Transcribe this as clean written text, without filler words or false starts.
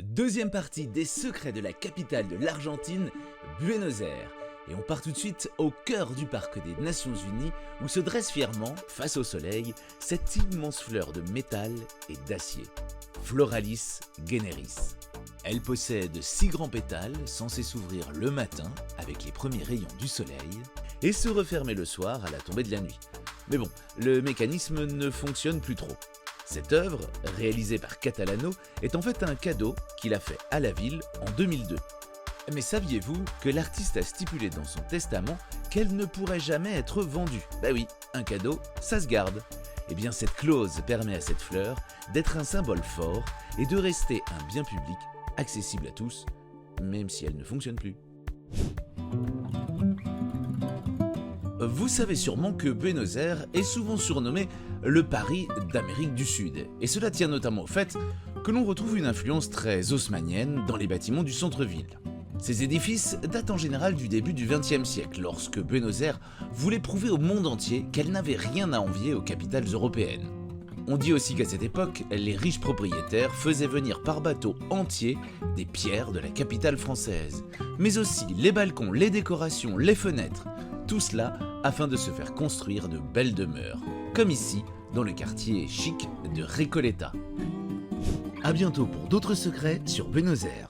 Deuxième partie des secrets de la capitale de l'Argentine, Buenos Aires. Et on part tout de suite au cœur du parc des Nations Unies où se dresse fièrement, face au soleil, cette immense fleur de métal et d'acier, Floralis generis. Elle possède 6 grands pétales censés s'ouvrir le matin avec les premiers rayons du soleil et se refermer le soir à la tombée de la nuit. Mais bon, le mécanisme ne fonctionne plus trop. Cette œuvre, réalisée par Catalano, est en fait un cadeau qu'il a fait à la ville en 2002. Mais saviez-vous que l'artiste a stipulé dans son testament qu'elle ne pourrait jamais être vendue? Bah oui, un cadeau, ça se garde. Eh bien cette clause permet à cette fleur d'être un symbole fort et de rester un bien public accessible à tous, même si elle ne fonctionne plus. Vous savez sûrement que Buenos Aires est souvent surnommé le Paris d'Amérique du Sud, et cela tient notamment au fait que l'on retrouve une influence très haussmannienne dans les bâtiments du centre-ville. Ces édifices datent en général du début du XXe siècle, lorsque Buenos Aires voulait prouver au monde entier qu'elle n'avait rien à envier aux capitales européennes. On dit aussi qu'à cette époque, les riches propriétaires faisaient venir par bateau entier des pierres de la capitale française, mais aussi les balcons, les décorations, les fenêtres, tout cela afin de se faire construire de belles demeures, comme ici dans le quartier chic de Recoleta. A bientôt pour d'autres secrets sur Buenos Aires.